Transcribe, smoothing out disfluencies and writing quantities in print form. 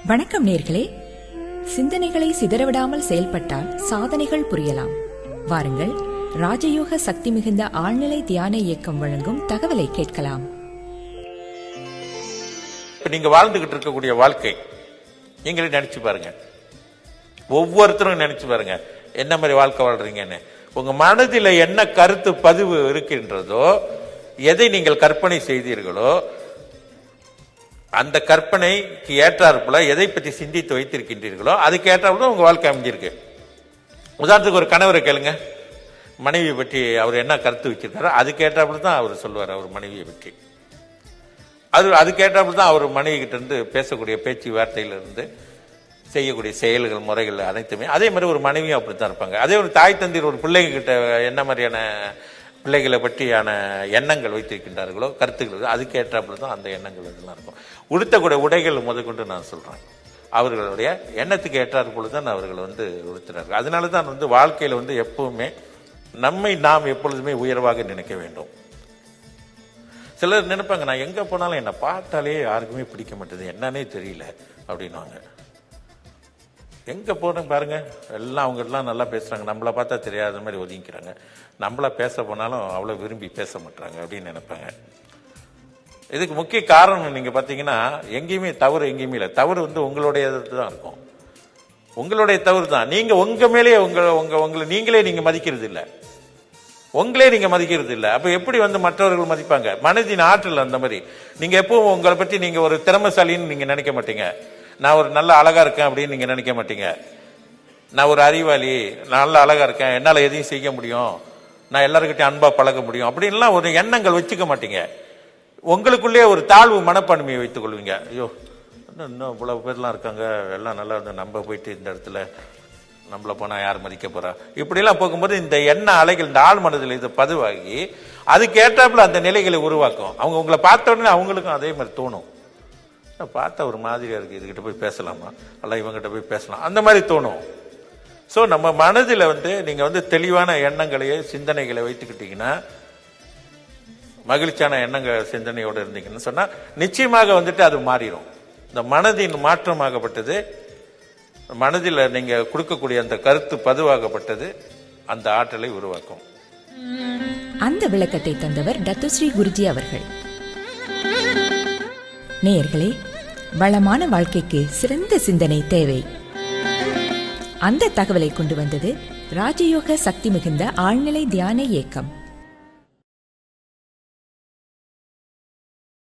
வணக்கம் நேர்களே. சிந்தனைகளை சிதறவிடாமல் செயல்பட்டால் சாதனைகள் புரியலாம். வாருங்கள், ராஜயோக சக்தி மிகுந்த ஆழ்நிலை தியான இயக்கம் வழங்கும் தகவலை கேட்கலாம். இப்ப நீங்க வாழ்ந்துகிட்டு இருக்கக்கூடிய வாழ்க்கை நீங்களே நினைச்சு பாருங்க. ஒவ்வொருத்தரும் நினைச்சு பாருங்க, என்ன மாதிரி வாழ்க்கை வாழ்றீங்கன்னு. உங்க மனதில் என்ன கருத்து பதிவு இருக்கின்றதோ, எதை நீங்கள் கற்பனை செய்தீர்களோ, அந்த கற்பனைக்கு ஏற்றாற்போல எதை பற்றி சிந்தித்து வைத்திருக்கின்றீர்களோ அதுக்கு ஏற்றாற்போல உங்க வாழ்க்கை அமைஞ்சிருக்கு. உதாரணத்துக்கு ஒரு கணவரை கேளுங்க, மனைவியை பற்றி அவர் என்ன கருத்து வச்சிருக்காரோ அதுக்கு ஏற்றாப்புல தான் அவர் சொல்லுவார். அவர் மனைவியை பற்றி அதுக்கு ஏற்றாப்புல தான் அவர் மனைவி கிட்ட இருந்து பேசக்கூடிய பேச்சு வார்த்தையிலிருந்து செய்யக்கூடிய செயல்கள் முறைகள் அனைத்துமே அதே மாதிரி ஒரு மனைவியும் அப்படித்தான் இருப்பாங்க. அதே ஒரு தாய் தந்தையர் ஒரு பிள்ளைங்க கிட்ட என்ன மாதிரியான பிள்ளைகளை பற்றியான எண்ணங்கள் வைத்திருக்கின்றார்களோ, கருத்துக்கள், அதுக்கு ஏற்றாப்புல தான் அந்த எண்ணங்கள் இதெல்லாம் இருக்கும். உடுத்தக்கூடிய உடைகள் முதற்கொண்டு நான் சொல்றேன், அவர்களுடைய எண்ணத்துக்கு ஏற்றாற்போல தான் அவர்கள் உடுத்தினார்கள். அதனால தான் வாழ்க்கையில எப்பவுமே நம்மை நாம் எப்பொழுதுமே உயர்வாக நினைக்க வேண்டும். சிலர் நினைப்பாங்க, நான் எங்க போனாலும் என்னை பார்த்தாலே யாருக்குமே பிடிக்க மாட்டேது, என்னன்னே தெரியல அப்படின்வாங்க. எங்க போனோம் பாருங்க, எல்லாம் அவங்க எல்லாம் நல்லா பேசுறாங்க, நம்மளை பார்த்தா தெரியாத மாதிரி ஒதுங்கிக்கிறாங்க. நம்மளா பேச போனாலும் அவ்வளவு விரும்பி பேச மாட்டாங்க அப்படின்னு நினைப்பாங்க. இதுக்கு முக்கிய காரணம் நீங்க பாத்தீங்கன்னா, எங்கேயுமே தவறு எங்கேயுமே இல்லை. தவறு உங்களுடைய தான் இருக்கும், உங்களுடைய தவறு தான். நீங்க உங்க மேலேயே உங்களை நீங்களே நீங்க மதிக்கிறது இல்லை, உங்களே நீங்க மதிக்கிறது இல்லை. அப்ப எப்படி மற்றவர்கள் மதிப்பாங்க? மனதின் ஆற்றல் அந்த மாதிரி. நீங்க எப்பவும் உங்களை பற்றி நீங்க ஒரு திறமைசாலின்னு நீங்க நினைக்க மாட்டீங்க. நான் ஒரு நல்ல அழகா இருக்கேன் அப்படின்னு நீங்க நினைக்க மாட்டீங்க. நான் ஒரு அறிவாளி, நல்ல அழகா இருக்கேன், என்னால எதையும் செய்ய முடியும், நான் எல்லாருக்கிட்டையும் அன்பா பழக முடியும் அப்படின்லாம் ஒரு எண்ணங்கள் வச்சுக்க மாட்டீங்க. உங்களுக்குள்ளே ஒரு தாழ்வு மனப்பான்மையை வைத்துக் கொள்வீங்க. ஐயோ, இன்னும் இவ்வளவு பேர்லாம் இருக்காங்க, எல்லாம் நல்லா நம்ம போயிட்டு இந்த இடத்துல நம்மள போனா யார் மதிக்க போறா, இப்படி எல்லாம் போகும்போது இந்த எண்ண அலைகள் இந்த ஆழ் மனதில் இது பதிவாகி அதுக்கு ஏற்றாப்புல அந்த நிலைகளை உருவாக்கும். அவங்க உங்களை பார்த்த உடனே அவங்களுக்கும் அதே மாதிரி தோணும், பார்த்தா ஒரு மாதிரியா இருக்கு, இதுகிட்ட போய் பேசலாமா, அல்ல இவங்கிட்ட போய் பேசலாம், அந்த மாதிரி தோணும். சோ நம்ம மனதில் நீங்க தெளிவான எண்ணங்களையே சிந்தனைகளை வைத்துக்கிட்டீங்கன்னா, மகிழ்ச்சியான எண்ணங்கள் சிந்தனையோடு இருந்தீங்கன்னு சொன்னா நிச்சயமாக அது மாறிடும். இந்த மனதின் மாற்றமாகப்பட்டது, மனதில் நீங்க கொடுக்கக்கூடிய அந்த கருத்து பதிவாகப்பட்டது அந்த ஆற்றலை உருவாக்கும். அந்த விளக்கத்தை தந்தவர் டத்துஸ்ரீ குருஜி அவர்கள். நேயர்களே, வளமான வாழ்க்கைக்கு சிறந்த சிந்தனை தேவை. அந்த தகவலை கொண்டு வந்தது ராஜயோக சக்தி மிகுந்த ஆழ்நிலை தியான இயக்கம்.